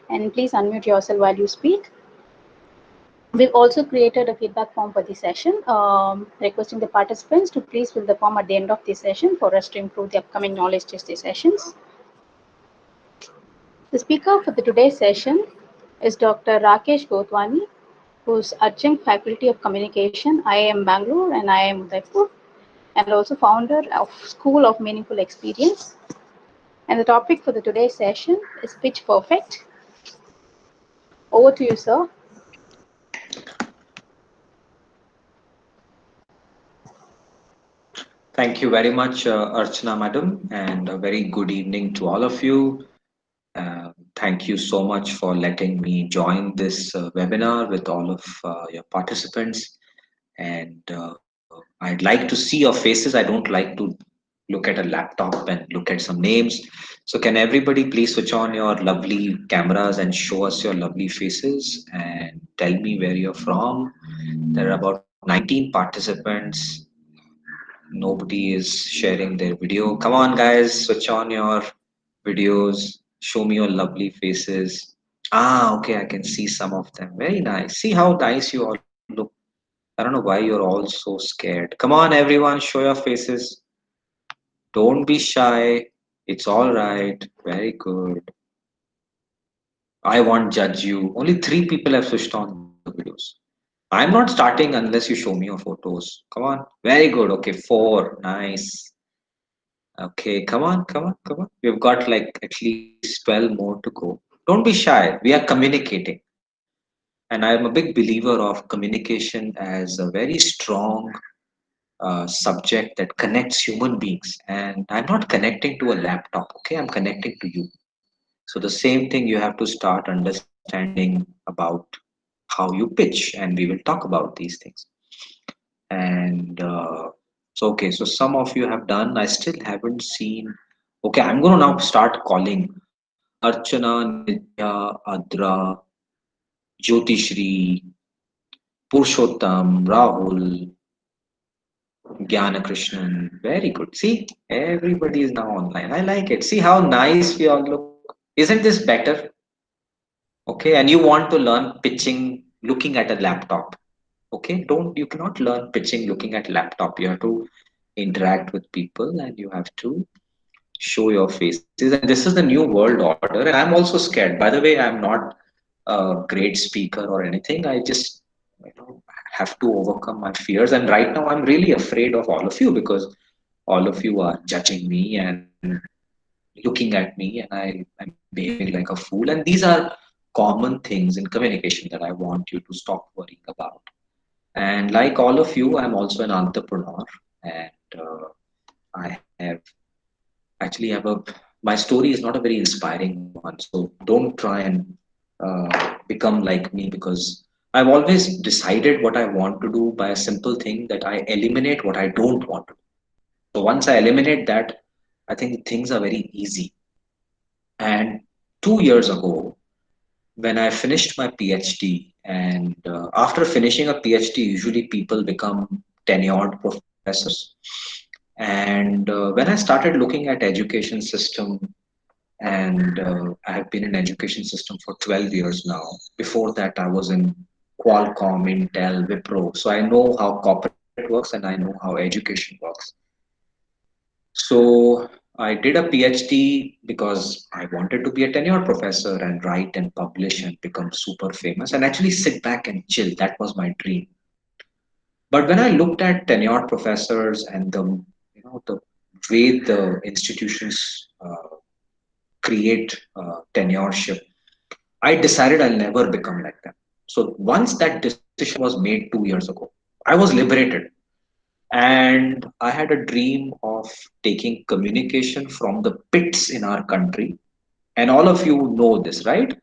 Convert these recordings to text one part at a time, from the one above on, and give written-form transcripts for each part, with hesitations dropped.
and please unmute yourself while you speak. We've also created a feedback form for the session, requesting the participants to please fill the form at the end of the session for us to improve the upcoming knowledge test sessions. The speaker for the today's session is Dr. Rakesh Gotwani, who's adjunct faculty of communication, IIM Bangalore and IIM Udaipur, and also founder of School of Meaningful Experience. And the topic for the today's session is Pitch Perfect. Over to you, sir. Thank you very much, Archana Madam, and a very good evening to all of you. Thank you so much for letting me join this webinar with all of your participants. And I'd like to see your faces. I don't like to look at a laptop and look at some names. So, can everybody please switch on your lovely cameras and show us your lovely faces and tell me where you're from? There are about 19 participants. Nobody is sharing their video. Come on, guys, switch on your videos. Show me your lovely faces. Ah, okay, I can see some of them. Very nice. See how nice you all look. I don't know why you're all so scared. Come on, everyone, show your faces. Don't be shy. It's all right. Very good. I won't judge you. Only three people have switched on the videos. I'm not starting unless you show me your photos. Come on. Very good. Okay, four. Nice. Okay, come on, come on, come on. We've got like at least 12 more to go. Don't be shy. We are communicating. And I am a big believer of communication as a very strong subject that connects human beings. And I'm not connecting to a laptop, okay? I'm connecting to you. So the same thing you have to start understanding about how you pitch, and we will talk about these things. And so, okay, so some of you have done. I still haven't seen. Okay, I'm going to now start calling Archana, Nitya, Adra, Jyotishri, Purushottam, Rahul, Gyana Krishnan. Very good. See, everybody is now online. I like it. See how nice we all look. Isn't this better? Okay, and you want to learn pitching looking at a laptop. Okay, don't you cannot learn pitching looking at laptop. You have to interact with people and you have to show your faces. And this is the new world order. And I'm also scared. By the way, I'm not a great speaker or anything. I just have to overcome my fears. And right now, I'm really afraid of all of you because all of you are judging me and looking at me, and I'm behaving like a fool. And these are common things in communication that I want you to stop worrying about. And like all of you, I'm also an entrepreneur, and I have actually have a my story is not a very inspiring one. So don't try and become like me because I've always decided what I want to do by a simple thing that I eliminate what I don't want to do. So once I eliminate that, I think things are very easy. And 2 years ago, when I finished my PhD, and after finishing a PhD, usually people become tenured professors. And when I started looking at education system, and I have been in education system for 12 years now. Before that, I was in Qualcomm, Intel, Wipro. So I know how corporate works and I know how education works. So I did a PhD because I wanted to be a tenured professor and write and publish and become super famous and actually sit back and chill. That was my dream. But when I looked at tenured professors and the way the institutions create tenureship, I decided I'll never become like them. So once that decision was made 2 years ago, I was liberated. And I had a dream of taking communication from the pits in our country. And all of you know this, right?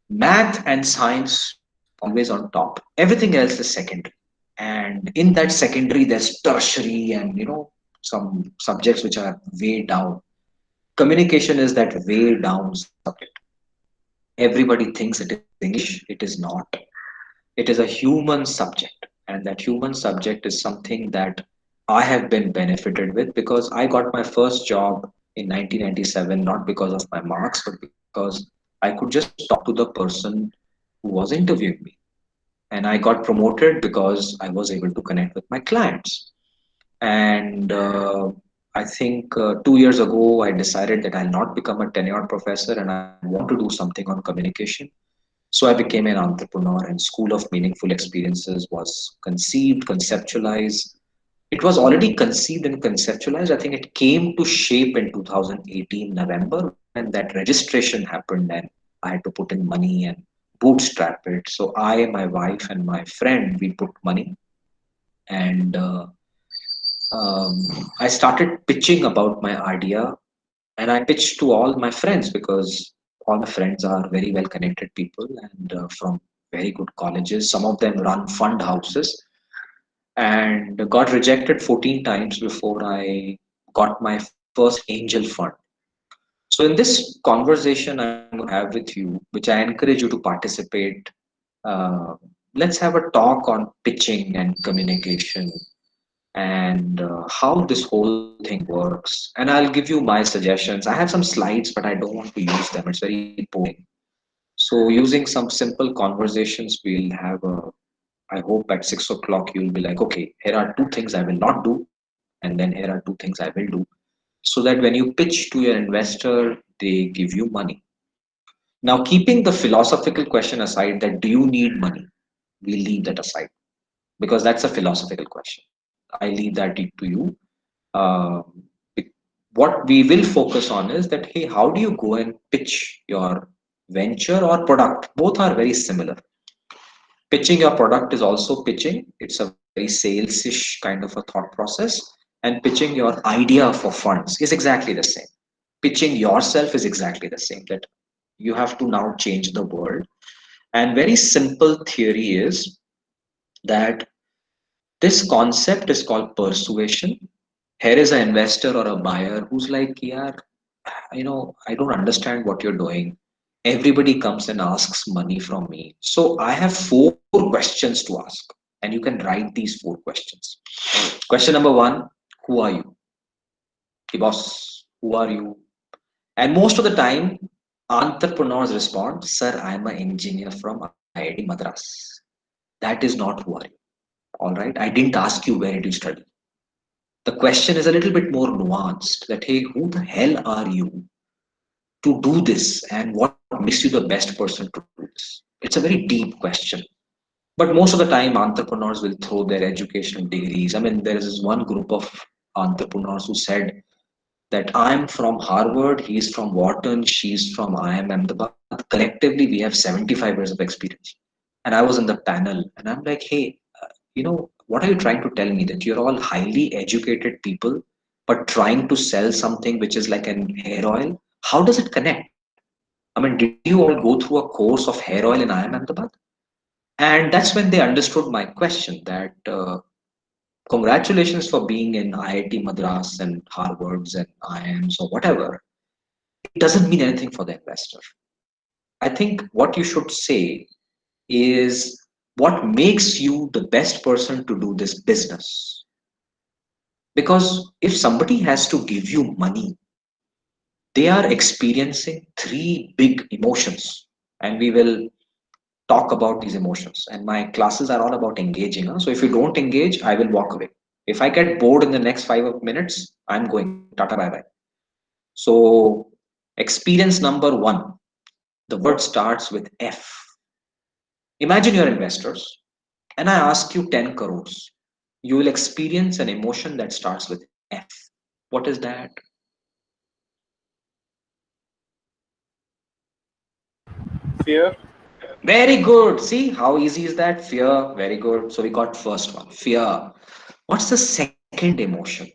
Math and science always on top. Everything else is secondary. And in that secondary, there's tertiary and some subjects which are way down. Communication is that way down subject. Everybody thinks it is English. It is not. It is a human subject, and that human subject is something that I have been benefited with because I got my first job in 1997 not because of my marks but because I I could just talk to the person who was interviewing me. And I got promoted because I was able to connect with my clients. And I think 2 years ago, I decided that I'll not become a tenured professor and I want to do something on communication. So I became an entrepreneur, and School of Meaningful Experiences was conceived, conceptualized. It was already conceived and conceptualized. I think it came to shape in 2018 November when that registration happened, and I had to put in money and bootstrap it. So I, my wife, and my friend, we put money, and I started pitching about my idea, and I pitched to all my friends because all my friends are very well connected people and from very good colleges. Some of them run fund houses, and got rejected 14 times before I got my first angel fund. So, in this conversation I'm going to have with you, which I encourage you to participate, uh, let's have a talk on pitching and communication and how this whole thing works. And I'll give you my suggestions. I have some slides, but I don't want to use them. It's very boring. So, using some simple conversations, we'll have a. I hope at 6 o'clock you'll be like, okay, here are two things I will not do, and then here are two things I will do. So that when you pitch to your investor, they give you money. Now, keeping the philosophical question aside, that do you need money? We'll leave that aside because that's a philosophical question. I leave that to you. Um, what we will focus on is that, hey, how do you go and pitch your venture or product? Both are very similar. Pitching your product is also pitching. It's a very sales-ish kind of a thought process. And pitching your idea for funds is exactly the same. Pitching yourself is exactly the same. That you have to now change the world. And very simple theory is that this concept is called persuasion. Here is an investor or a buyer who's like, yeah, I don't understand what you're doing. Everybody comes and asks money from me. So I have four questions to ask, and you can write these four questions. Question number one: who are you? Ki boss, who are you? And most of the time, entrepreneurs respond, Sir, I'm an engineer from IIT Madras. That is not who are you. All right. I didn't ask you where did you study. The question is a little bit more nuanced that, hey, who the hell are you to do this and what makes you the best person to do this? It's a very deep question. But most of the time, entrepreneurs will throw their educational degrees. I mean, there is this one group of entrepreneurs who said that I'm from Harvard, he's from Wharton, she's from IIM Ahmedabad. Collectively, we have 75 years of experience. And I was in the panel, and I'm like, hey, what are you trying to tell me? That you're all highly educated people, but trying to sell something which is like an hair oil? How does it connect? I mean, did you all go through a course of hair oil in IIM Ahmedabad? And that's when they understood my question that congratulations for being in IIT Madras and Harvards and IIMs or whatever. It doesn't mean anything for the investor. I think what you should say is what makes you the best person to do this business. Because if somebody has to give you money, they are experiencing three big emotions. And we will talk about these emotions. And my classes are all about engaging. Huh? So if you don't engage, I will walk away. If I get bored in the next 5 minutes, I'm going. Tata bye bye. So, experience number one, the word starts with F. Imagine you're investors and I ask you 10 crores. You will experience an emotion that starts with F. What is that? Fear. Very good. See how easy is that? Fear. Very good. So we got first one. Fear. What's the second emotion?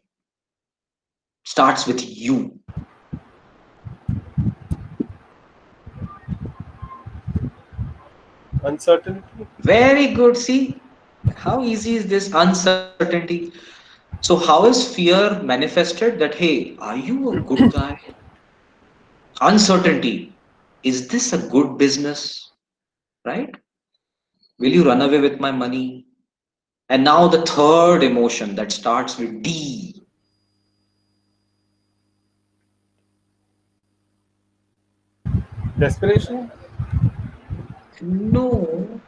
Starts with U. Uncertainty. Very good. See how easy is this uncertainty? So how is fear manifested? That hey, are you a good guy? Uncertainty. Is this a good business? Right? Will you run away with my money? And now the third emotion that starts with D. Desperation? No.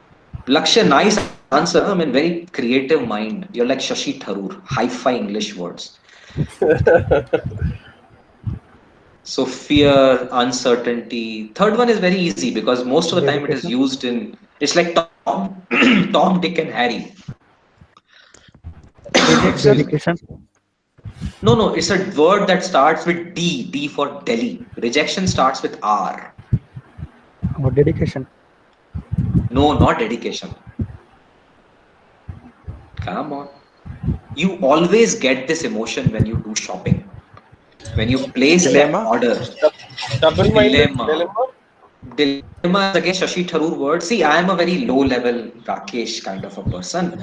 Lakshya, nice answer. I mean, very creative mind. You're like Shashi Tharoor, hi-fi English words. So fear, uncertainty. Third one is very easy because most of the time it is Dedication. used in, it's like Tom, Tom, Dick, and Harry. Excuse me. Dedication. No, no, it's a word that starts with D, D for Delhi. Rejection starts with R. Or dedication. No, not dedication. Come on. You always get this emotion when you do shopping. When you place that Dilemma. order. Double-minded Dilemma. dilemma? Dilemma is again Shashi Tharoor word. See, I am a very low level Rakesh kind of a person.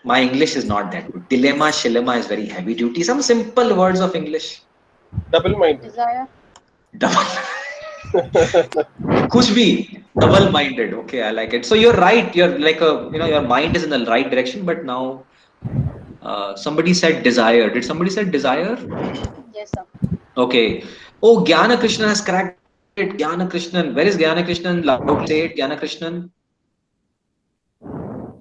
My English is not that good. Dilemma, shilema is very heavy duty. Some simple words of English. Double-minded. Desire. Double. Kuch bhi. Double minded. Okay, I like it. So you're right. You're like your mind is in the right direction. But now somebody said desire. Did somebody say desire? Yes, sir. Okay. Oh, Gyana Krishnan has cracked it. Gyana Krishnan. Where is Gyana Krishnan? Loud say it. Gyana Krishnan. Where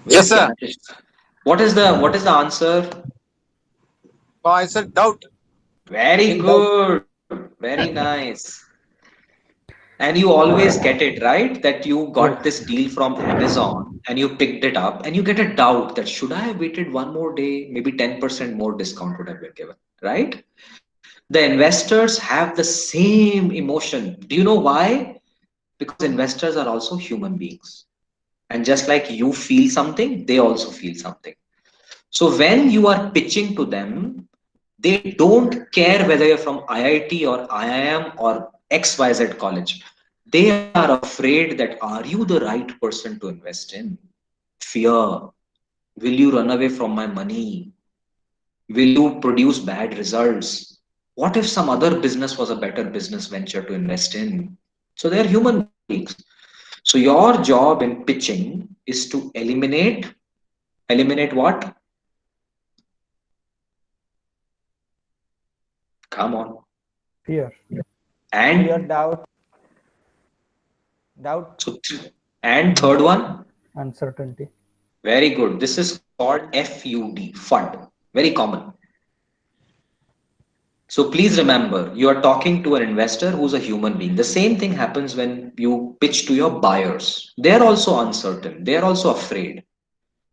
Yes, is sir. Gyana Krishnan? What is the answer? Oh, I said doubt. Very In doubt. good. Very nice. And you always get it, right? That you got Yes. this deal from Amazon and you picked it up and you get a doubt that should I have waited one more day? Maybe 10% more discount would have been given, right? The investors have the same emotion. Do you know why? Because investors are also human beings. And just like you feel something, they also feel something. So when you are pitching to them, they don't care whether you're from IIT or IIM or XYZ college. They are afraid that are you the right person to invest in? Fear. Will you run away from my money? Will you produce bad results? What if some other business was a better business venture to invest in? So they're human beings. So your job in pitching is to eliminate what? Come on. Fear. Fear, And doubt. so and third one, Uncertainty. very good. This is called FUD, FUD. Very common. So please remember, you are talking to an investor who's a human being. The same thing happens when you pitch to your buyers. They're also uncertain. They're also afraid.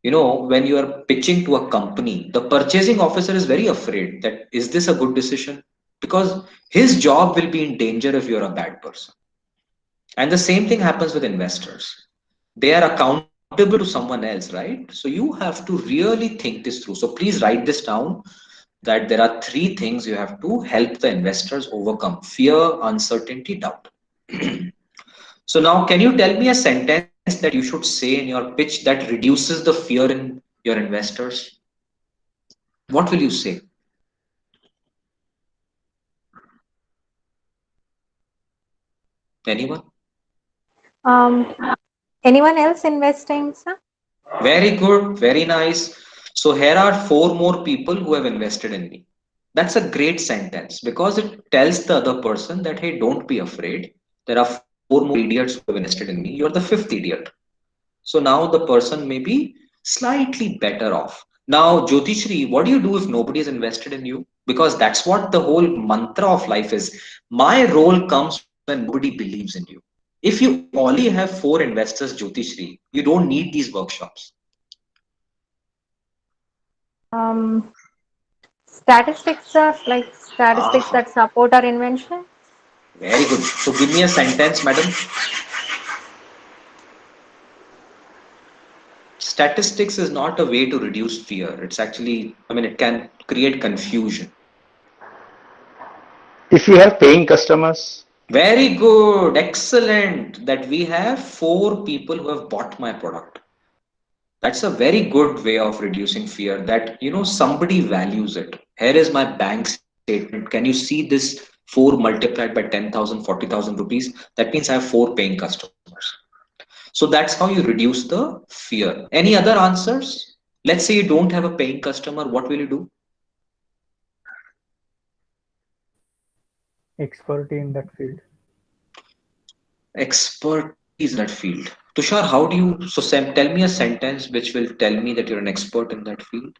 When you are pitching to a company, the purchasing officer is very afraid that is this a good decision? Because his job will be in danger if you're a bad person. And the same thing happens with investors. They are accountable to someone else, right? So you have to really think this through. So please write this down that there are three things you have to help the investors overcome: fear, uncertainty, doubt. So now, can you tell me a sentence that you should say in your pitch that reduces the fear in your investors? What will you say? Anyone? Um, Anyone else investing, sir? Very good, very nice. So here are four more people who have invested in me. That's a great sentence because it tells the other person that, hey, don't be afraid. There are four more idiots who have invested in me. You're the fifth idiot. So now the person may be slightly better off. Now, Jyotishri, what do you do if nobody is invested in you? Because that's what the whole mantra of life is. My role comes when nobody believes in you. If you only have four investors, Jyotishri, you don't need these workshops. Um, Statistics, sir, like statistics Ah, that support our invention. very good. So give me a sentence, madam. Statistics is not a way to reduce fear. It's actually, it can create confusion. If you have paying customers, Very good. Excellent. That we have four people who have bought my product. That's a very good way of reducing fear that, somebody values it. Here is my bank statement. Can you see this four multiplied by 10,000, 40,000 rupees? That means I have four paying customers. So that's how you reduce the fear. Any other answers? Let's say you don't have a paying customer. What will you do? Expertise in that field. expertise in that field. Tushar, how do you, so tell me a sentence which will tell me that you're an expert in that field.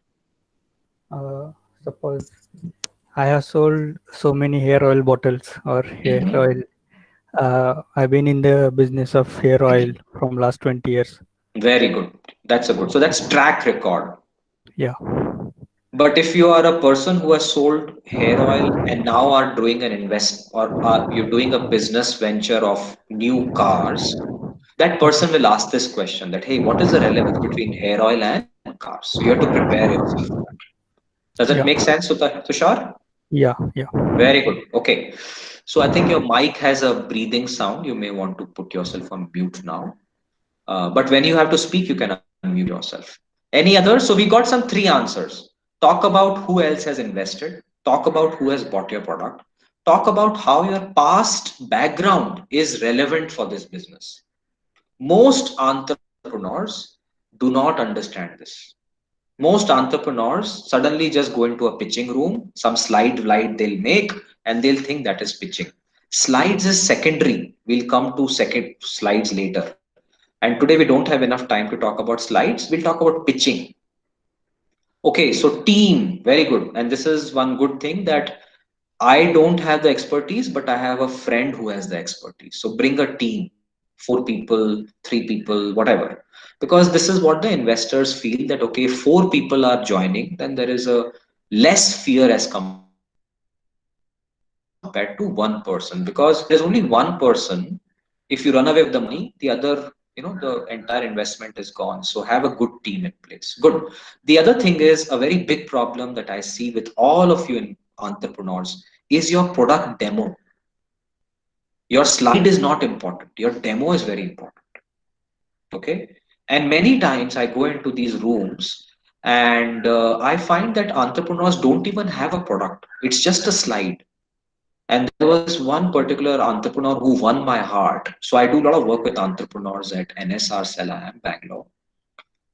Suppose I have sold so many hair oil bottles or hair Mhm. oil. I've been in the business of hair oil from last 20 years. Very good. That's a good. So that's track record. Yeah. But if you are a person who has sold hair oil and now are doing an invest or are you're doing a business venture of new cars, that person will ask this question that, hey, what is the relevance between hair oil and cars? So you have to prepare yourself for that. Does it Yeah. make sense, Tushar? Yeah. Yeah. Very good. Okay. So I think your mic has a breathing sound. You may want to put yourself on mute now. But when you have to speak, you can unmute yourself. Any others? So we got some three answers. Talk about who else has invested. Talk about who has bought your product. Talk about how your past background is relevant for this business. Most entrepreneurs do not understand this. Most entrepreneurs suddenly just go into a pitching room, some slide they'll make, and they'll think that is pitching. Slides is secondary. We'll come to second slides later. And today we don't have enough time to talk about slides. We'll talk about pitching. Okay, so team, very good. And this is one good thing that I don't have the expertise, but I have a friend who has the expertise. So bring a team, four people, three people, whatever. Because this is what the investors feel that, okay, if four people are joining, then there is a less fear as compared to one person. Because if there's only one person, if you run away with the money, the other, the entire investment is gone. So have a good team in place. Good. The other thing is a very big problem that I see with all of you in entrepreneurs is your product demo. Your slide is not important. Your demo is very important. Okay. And many times I go into these rooms and I find that entrepreneurs don't even have a product. It's just a slide. And there was this one particular entrepreneur who won my heart. So I do a lot of work with entrepreneurs at NSR Cellaam, Bangalore.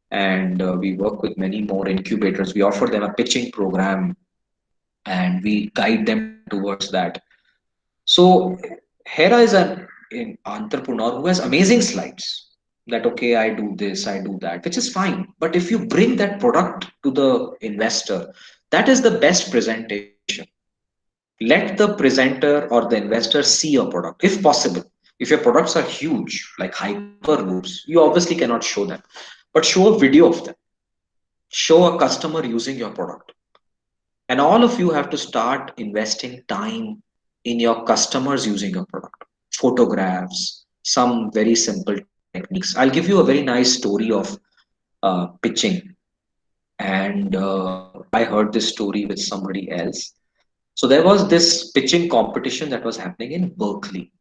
And we work with many more incubators. We offer them a pitching program and we guide them towards that. So Hera is an entrepreneur who has amazing slides. That okay, I do this, I do that, which is fine. But if you bring that product to the investor, that is the best presentation. Let the presenter or the investor see your product, if possible. If your products are huge, like hyperloops, you obviously cannot show them, but show a video of them. Show a customer using your product. And all of you have to start investing time in your customers using your product. Photographs, some very simple techniques. I'll give you a very nice story of pitching. And I heard this story with somebody else. So there was this pitching competition that was happening in Berkeley.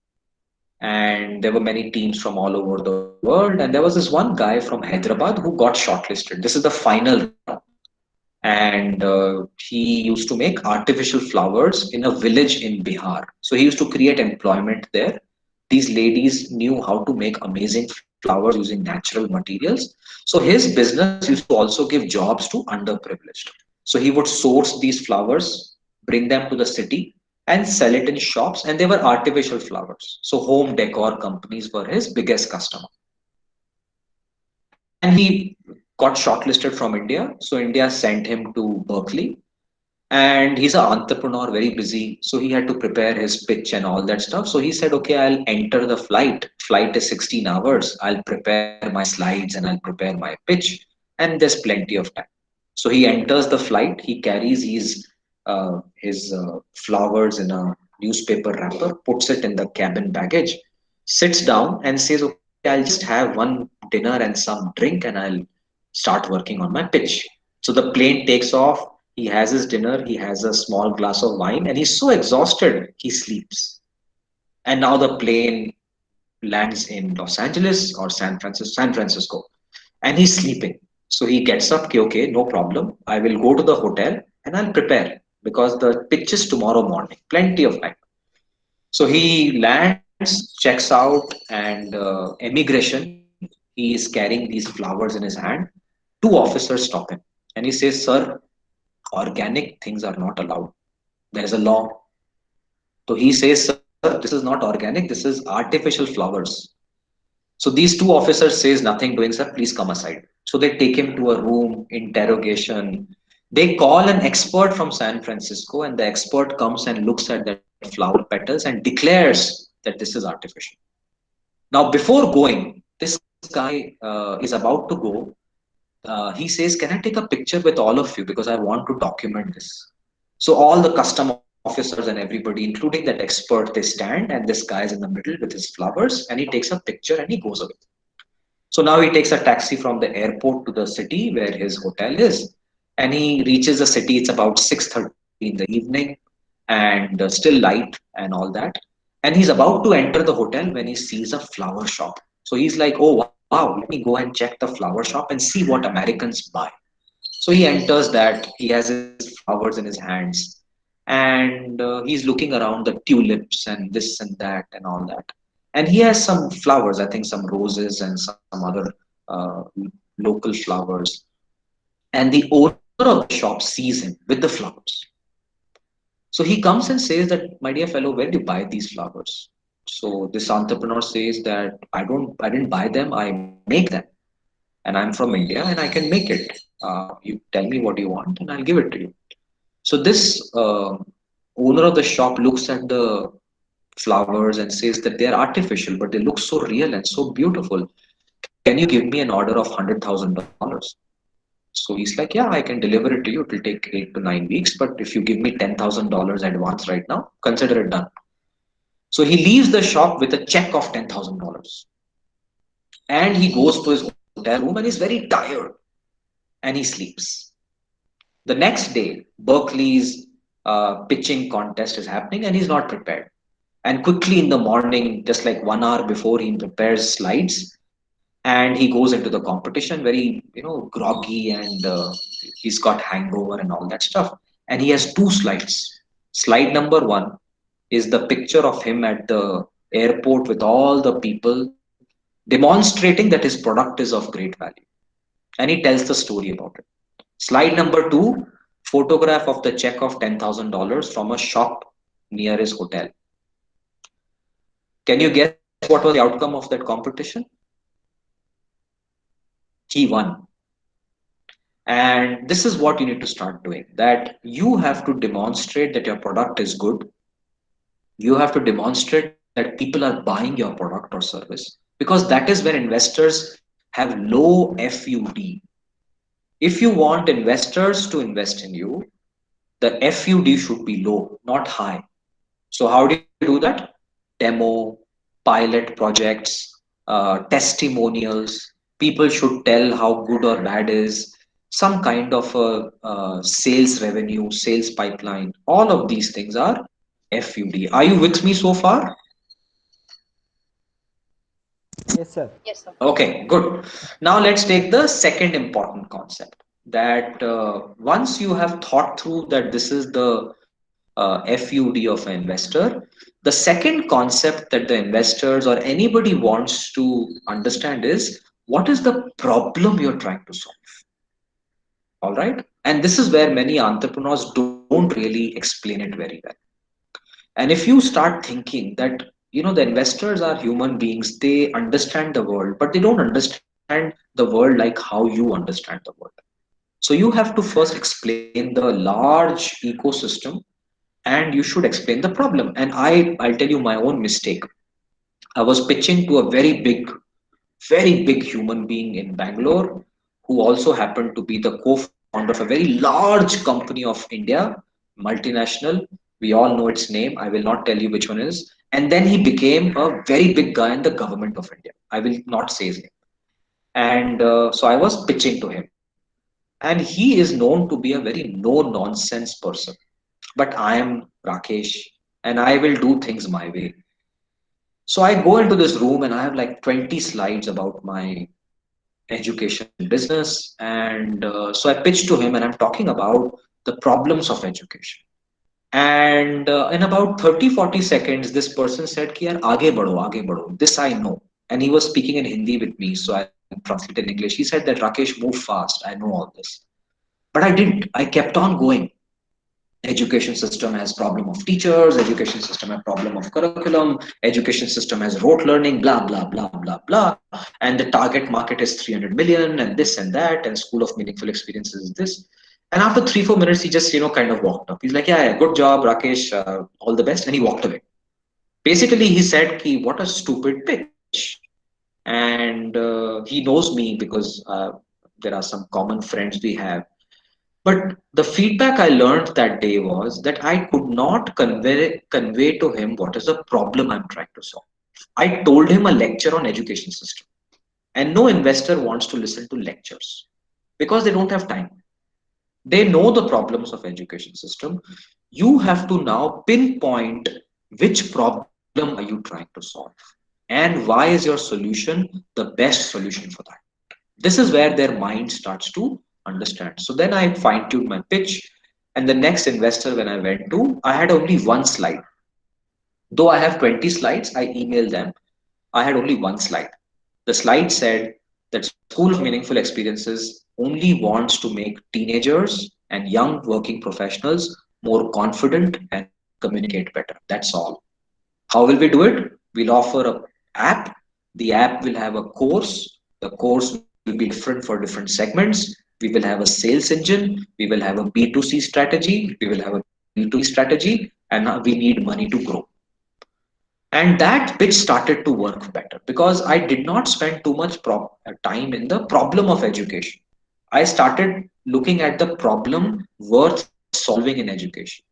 And there were many teams from all over the world. And there was this one guy from Hyderabad who got shortlisted. This is the final round. And he used to make artificial flowers in a village in Bihar. So he used to create employment there. These ladies knew how to make amazing flowers using natural materials. So his business used to also give jobs to underprivileged. So he would source these flowers, bring them to the city, and sell it in shops. And they were artificial flowers. So home decor companies were his biggest customer. And he got shortlisted from India. So India sent him to Berkeley. And he's an entrepreneur, very busy. So he had to prepare his pitch and all that stuff. So he said, okay, I'll enter the flight. Flight is 16 hours. I'll prepare my slides and I'll prepare my pitch. And there's plenty of time. So he enters the flight. He carries his flowers in a newspaper wrapper, puts it in the cabin baggage, sits down and says, okay, I'll just have one dinner and some drink and I'll start working on my pitch. So the plane takes off. He has his dinner, he has a small glass of wine, and he's so exhausted, he sleeps. And now the plane lands in Los Angeles or San Francisco, and he's sleeping. So he gets up, okay, no problem. I will go to the hotel and I'll prepare because the pitch is tomorrow morning, plenty of time. So he lands, checks out, and immigration, he is carrying these flowers in his hand. Two officers stop him, and he says, "Sir, organic things are not allowed. There is a law." So he says, "Sir, this is not organic, this is artificial flowers. So these two officers says, nothing doing, sir, please come aside. So they take him to a room, interrogation. They call an expert from San Francisco, and the expert comes and looks at the flower petals and declares that this is artificial. Now, before going, this guy is about to go. He says, can I take a picture with all of you because I want to document this. So all the custom officers and everybody, including that expert, they stand, and this guy is in the middle with his flowers, and he takes a picture and he goes away. So now he takes a taxi from the airport to the city where his hotel is, and he reaches the city. It's about 6:30 in the evening, and still light and all that. And he's about to enter the hotel when he sees a flower shop. So he's like, "Oh wow, let me go and check the flower shop and see what Americans buy." So he enters that. He has his flowers in his hands, and he's looking around the tulips and this and that and all that. And he has some flowers, I think some roses and some other uh, local flowers. And the owner of the shop sees him with the flowers. So he comes and says that, my dear fellow, where do you buy these flowers? So this entrepreneur says that I didn't buy them, I make them. And I'm from India and I can make it. You tell me what you want and I'll give it to you. So this owner of the shop looks at the flowers and says that they are artificial, but they look so real and so beautiful. Can you give me an order of $100,000? So he's like, yeah, I can deliver it to you. It will take 8 to 9 weeks, but if you give me $10,000 advance right now, consider it done. So he leaves the shop with a check of $10,000, and he goes to his hotel room and he's very tired, and he sleeps. The next day, Berkeley's pitching contest is happening, and he's not prepared. And quickly in the morning, just like 1 hour before, he prepares slides, and he goes into the competition very, groggy, and he's got hangover and all that stuff. And he has two slides. Slide number one is the picture of him at the airport with all the people demonstrating that his product is of great value. And he tells the story about it. Slide number two, photograph of the check of $10,000 from a shop near his hotel. Can you guess what was the outcome of that competition? He won. And this is what you need to start doing, that you have to demonstrate that your product is good. You have to demonstrate that people are buying your product or service, because that is where investors have low FUD. If you want investors to invest in you, the FUD should be low, not high. So how do you do that? Demo, pilot projects, testimonials. People should tell how good or bad is, some kind of a sales revenue, sales pipeline. All of these things are FUD. Are you with me so far? Yes, sir. Yes, sir. Okay, good. Now let's take the second important concept, that once you have thought through that this is the FUD of an investor, the second concept that the investors or anybody wants to understand is, what is the problem you're trying to solve? All right. And this is where many entrepreneurs don't really explain it very well. And if you start thinking that, the investors are human beings, they understand the world, but they don't understand the world like how you understand the world. So you have to first explain the large ecosystem, and you should explain the problem. And I'll tell you my own mistake. I was pitching to a very big human being in Bangalore, who also happened to be the co-founder of a very large company of India, multinational. We all know its name. I will not tell you which one is. And then he became a very big guy in the government of India. I will not say his name. And so I was pitching to him. And he is known to be a very no-nonsense person. But I am Rakesh, and I will do things my way. So I go into this room and I have like 20 slides about my education business. And so I pitched to him and I'm talking about the problems of education. And in about 30-40 seconds, this person said, Ki, yaar, aage badho, this I know. And he was speaking in Hindi with me, so I translated in English. He said that, Rakesh, move fast, I know all this. But I didn't. I kept on going. Education system has problem of teachers, education system has problem of curriculum, education system has rote learning, blah blah blah blah blah, and the target market is 300 million and this and that, and school of meaningful experiences is this. And after 3-4 minutes he just kind of walked up. He's like, yeah, good job Rakesh, all the best, and he walked away. Basically he said ki, what a stupid pitch. And he knows me because there are some common friends we have. But the feedback I learned that day was that I could not convey to him what is the problem I'm trying to solve. I told him a lecture on education system, and no investor wants to listen to lectures because they don't have time. They know the problems of education system. You have to now pinpoint which problem are you trying to solve, and why is your solution the best solution for that. This is where their mind starts to understand. So then I fine-tuned my pitch, and the next investor when I went to, I had only one slide. Though I have 20 slides, I emailed them. I had only one slide. The slide said that School of Meaningful Experiences only wants to make teenagers and young working professionals more confident and communicate better. That's all. How will we do it? We'll offer an app. The app will have a course. The course will be different for different segments. We will have a sales engine. We will have a B2C strategy. We will have a B2B strategy. And now we need money to grow. And that pitch started to work better because I did not spend too much time in the problem of education. I started looking at the problem worth solving in education.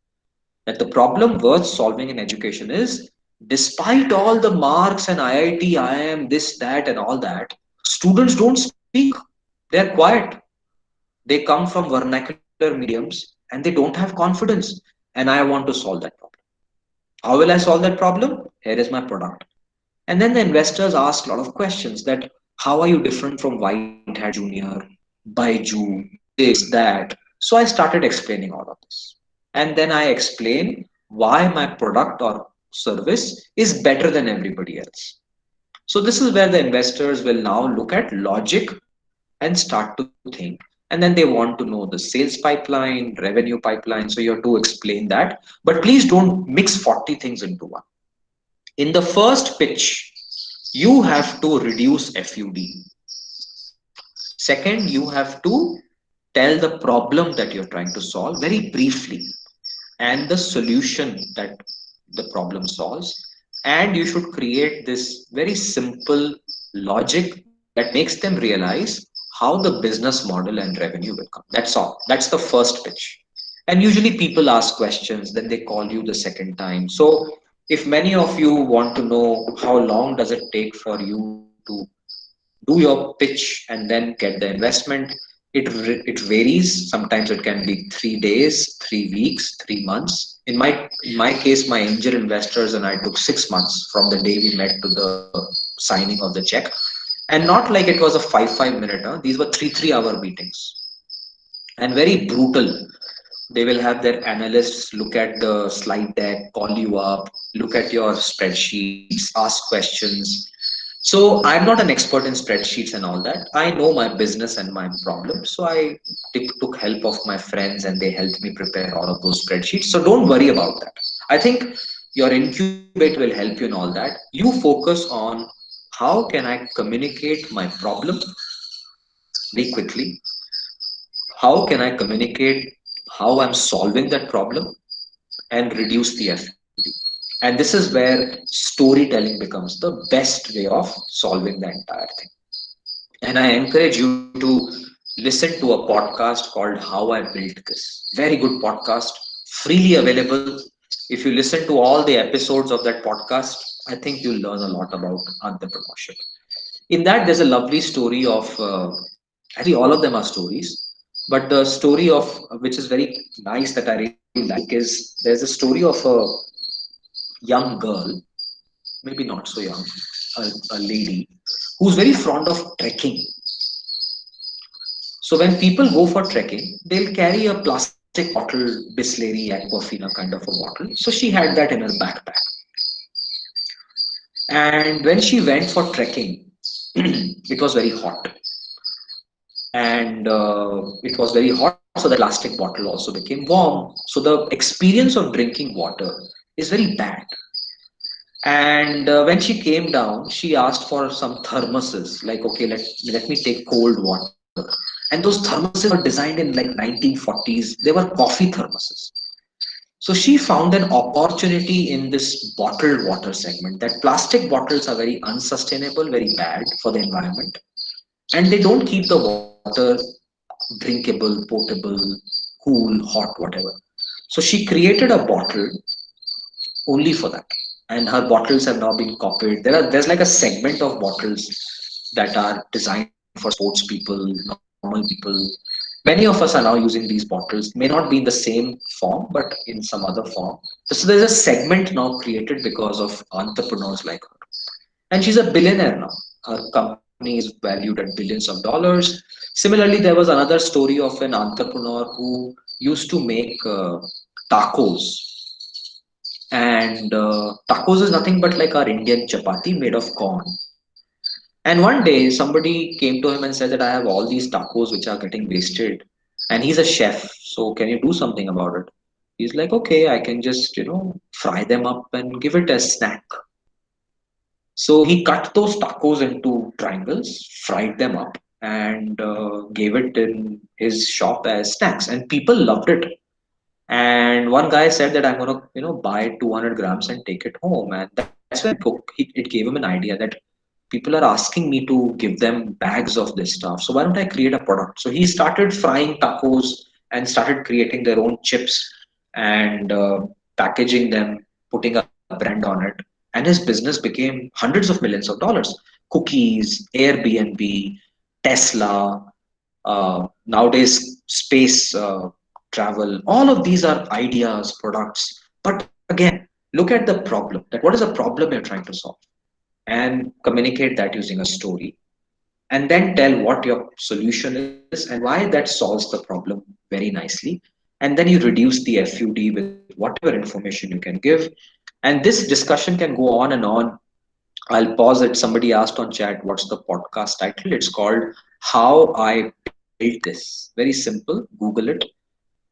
That the problem worth solving in education is, despite all the marks and IIT, IIM, this, that, and all that, students don't speak. They're quiet. They come from vernacular mediums and they don't have confidence. And I want to solve that problem. How will I solve that problem? Here is my product. And then the investors ask a lot of questions that how are you different from White Hat Junior, Baiju, this, that. So I started explaining all of this. And then I explain why my product or service is better than everybody else. So this is where the investors will now look at logic and start to think. And then they want to know the sales pipeline, revenue pipeline. So you have to explain that. But please don't mix 40 things into one. In the first pitch, you have to reduce FUD. Second, you have to tell the problem that you're trying to solve very briefly and the solution that the problem solves. And you should create this very simple logic that makes them realize how the business model and revenue will come. That's all. That's the first pitch. And usually people ask questions, then they call you the second time. So if many of you want to know how long does it take for you to do your pitch and then get the investment, it varies. Sometimes it can be 3 days, 3 weeks, 3 months. In my case, my angel investors and I took 6 months from the day we met to the signing of the check. And not like it was a 5-minute. These were 3-hour meetings. And very brutal. They will have their analysts look at the slide deck, call you up, look at your spreadsheets, ask questions. So I'm not an expert in spreadsheets and all that. I know my business and my problems. So I took help of my friends and they helped me prepare all of those spreadsheets. So don't worry about that. I think your incubator will help you in all that. You focus on how can I communicate my problem very quickly? How can I communicate how I'm solving that problem and reduce the FUD? And this is where storytelling becomes the best way of solving the entire thing. And I encourage you to listen to a podcast called How I Built This. Very good podcast, freely available. If you listen to all the episodes of that podcast, I think you'll learn a lot about entrepreneurship. In that, there's a lovely story of, actually all of them are stories, but the story of, which is very nice that I really like, is there's a story of a young girl, maybe not so young, a lady who's very fond of trekking. So when people go for trekking, they'll carry a plastic bottle, Bisleri, Aquafina kind of a bottle. So she had that in her backpack. And when she went for trekking, it was very hot. And it was very hot, so the plastic bottle also became warm. So the experience of drinking water is very bad. And when she came down, she asked for some thermoses, like, okay, let me take cold water. And those thermoses were designed in like 1940s. They were coffee thermoses. So she found an opportunity in this bottled water segment, that plastic bottles are very unsustainable, very bad for the environment, and they don't keep the water drinkable, potable, cool, hot, whatever. So she created a bottle only for that, and her bottles have now been copied. There's like a segment of bottles that are designed for sports people, normal people. Many of us are now using these bottles, may not be in the same form but in some other form. So there's a segment now created because of entrepreneurs like her, and she's a billionaire now. Her company is valued at billions of dollars. Similarly, there was another story of an entrepreneur who used to make tacos, and tacos is nothing but like our Indian chapati made of corn. And one day somebody came to him and said that I have all these tacos which are getting wasted, and he's a chef, so can you do something about it? He's like, okay, I can just fry them up and give it as snack. So he cut those tacos into triangles, fried them up, and gave it in his shop as snacks, and people loved it. And one guy said that I'm gonna, buy 200 grams and take it home. And that's when it gave him an idea that people are asking me to give them bags of this stuff. So why don't I create a product? So he started frying tacos and started creating their own chips and packaging them, putting a brand on it. And his business became hundreds of millions of dollars. Cookies, Airbnb, Tesla, nowadays space travel, all of these are ideas, products. But again, look at the problem, that what is the problem you're trying to solve, and communicate that using a story, and then tell what your solution is and why that solves the problem very nicely. And then you reduce the FUD with whatever information you can give. And this discussion can go on and on. I'll pause it. Somebody asked on chat, what's the podcast title? It's called How I Built This. Very simple. Google it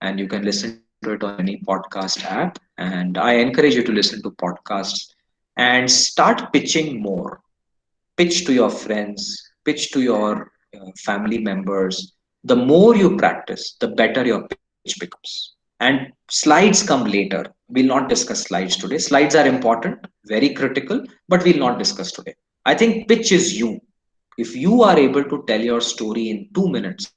and you can listen to it on any podcast app. And I encourage you to listen to podcasts and start pitching more. Pitch to your friends, pitch to your family members. The more you practice, the better your pitch becomes. And slides come later. We'll not discuss slides today. Slides are important, very critical, but we'll not discuss today. I think pitch is you. If you are able to tell your story in 2 minutes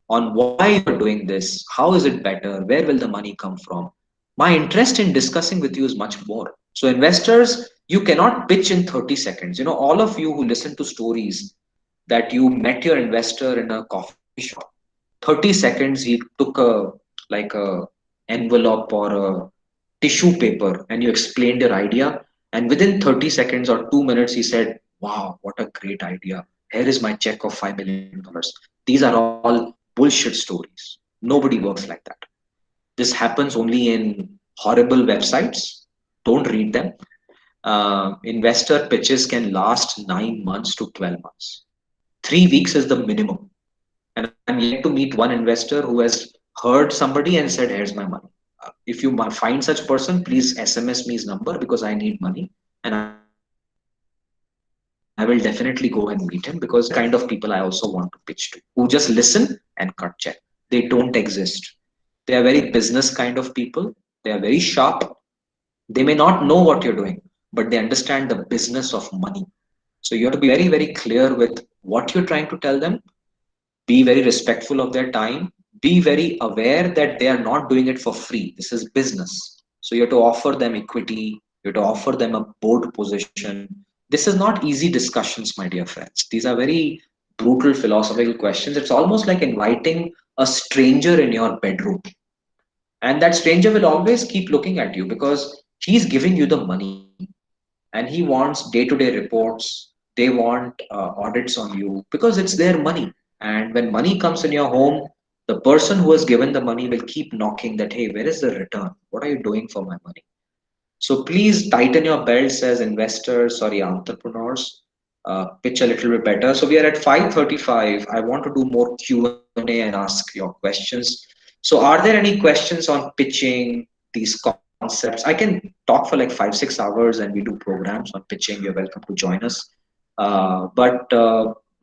on why you're doing this, how is it better, where will the money come from, my interest in discussing with you is much more. So investors, you cannot pitch in 30 seconds. All of you who listen to stories that you met your investor in a coffee shop, 30 seconds he took a envelope or a tissue paper and you explained your idea, and within 30 seconds or 2 minutes he said, wow, what a great idea, here is my check of $5 million. These are all bullshit stories. Nobody works like that. This happens only in horrible websites. Don't read them. Investor pitches can last 9 months to 12 months. 3 weeks is the minimum. And I'm yet to meet one investor who has heard somebody and said, here's my money. If you find such person, please SMS me his number because I need money. And I will definitely go and meet him, because kind of people I also want to pitch to, who just listen and cut check. They don't exist. They are very business kind of people. They are very sharp. They may not know what you're doing, but they understand the business of money. So you have to be very, very clear with what you're trying to tell them. Be very respectful of their time. Be very aware that they are not doing it for free. This is business. So you have to offer them equity. You have to offer them a board position. This is not easy discussions, my dear friends. These are very brutal philosophical questions. It's almost like inviting a stranger in your bedroom. And that stranger will always keep looking at you because he's giving you the money, and he wants day-to-day reports. They want audits on you because it's their money. And when money comes in your home, the person who has given the money will keep knocking that, hey, where is the return? What are you doing for my money? So please tighten your belts as investors, sorry, entrepreneurs. pitch a little bit better. So we are at 5:35. I want to do more Q&A and ask your questions. So are there any questions on pitching these concepts? I can talk for like 5-6 hours and we do programs on pitching. You're welcome to join us. But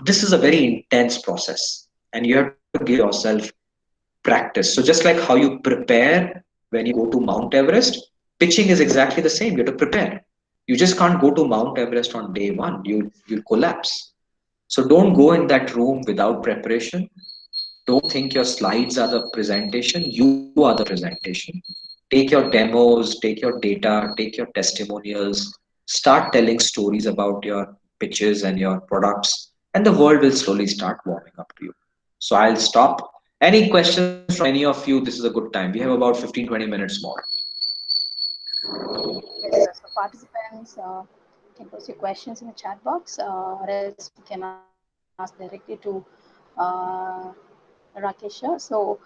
this is a very intense process and you have to give yourself practice. So just like how you prepare when you go to Mount Everest, pitching is exactly the same. You have to prepare. You just can't go to Mount Everest on day one. You'll collapse. So don't go in that room without preparation. Don't think your slides are the presentation. You are the presentation. Take your demos, take your data, take your testimonials, start telling stories about your pitches and your products, and the world will slowly start warming up to you. So I'll stop. Any questions from any of you? This is a good time. We have about 15-20 minutes more. Yes, so participants can post your questions in the chat box, or else you can ask directly to Rakesh. So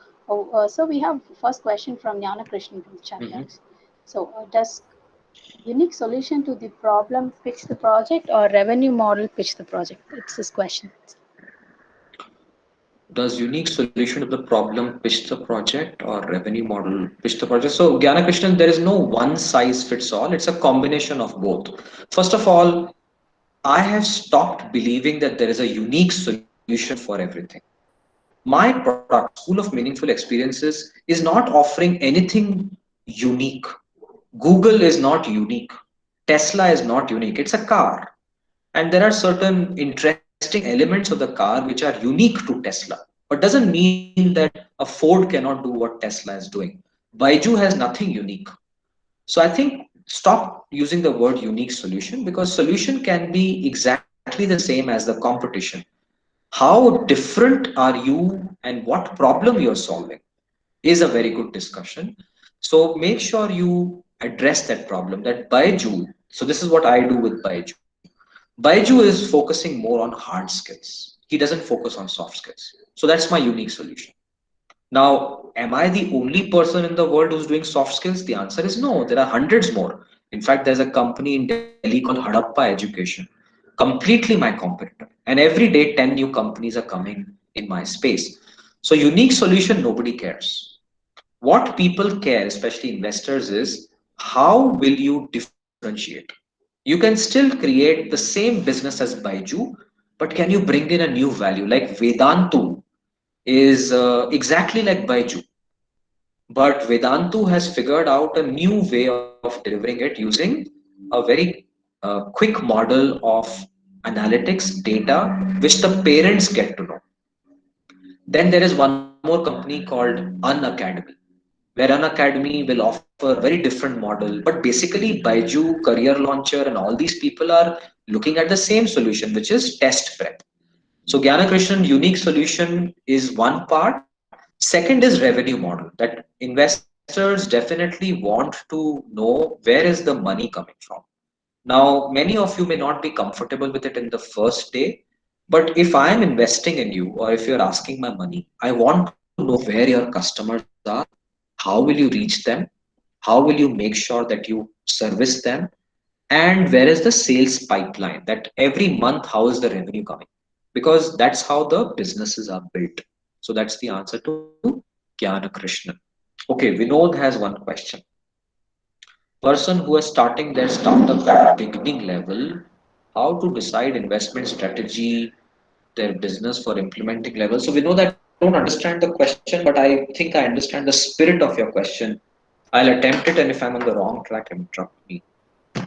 we have first question from Jnana Krishnan from the chat box. So does unique solution to the problem pitch the project or revenue model pitch the project? It's this question. Does unique solution to the problem pitch the project or revenue model pitch the project? So Gyana Krishnan, there is no one size fits all. It's a combination of both. First of all, I have stopped believing that there is a unique solution for everything. My product, School of Meaningful Experiences, is not offering anything unique. Google is not unique. Tesla is not unique. It's a car. And there are certain interesting elements of the car which are unique to Tesla. But doesn't mean that a Ford cannot do what Tesla is doing. Baiju has nothing unique. So I think stop using the word unique solution because solution can be exactly the same as the competition. How different are you and what problem you're solving is a very good discussion. So make sure you address that problem. That Baiju, so this is what I do with Baiju. Baiju is focusing more on hard skills. He doesn't focus on soft skills. So that's my unique solution. Now, am I the only person in the world who's doing soft skills? The answer is no. There are hundreds more. In fact, there's a company in Delhi called Hadappa Education, completely my competitor. And every day, 10 new companies are coming in my space. So, unique solution, nobody cares. What people care, especially investors, is how will you differentiate? You can still create the same business as Baiju, but can you bring in a new value? Like Vedantu is exactly like Baiju, but Vedantu has figured out a new way of delivering it using a very quick model of analytics data, which the parents get to know. Then there is one more company called Unacademy, where Unacademy will offer a very different model. But basically, Baiju, Career Launcher, and all these people are looking at the same solution, which is test prep. So Gyana Krishnan, unique solution is one part. Second is revenue model, that investors definitely want to know where is the money coming from. Now, many of you may not be comfortable with it in the first day, but if I am investing in you or if you're asking my money, I want to know where your customers are, how will you reach them, how will you make sure that you service them, and where is the sales pipeline, that every month, how is the revenue coming? Because that's how the businesses are built. So that's the answer to Gyana Krishnan. Okay, Vinod has one question. Person who is starting their startup at beginning level, how to decide investment strategy, their business for implementing level. So we know that I don't understand the question, but I think I understand the spirit of your question. I'll attempt it, and if I'm on the wrong track, interrupt me.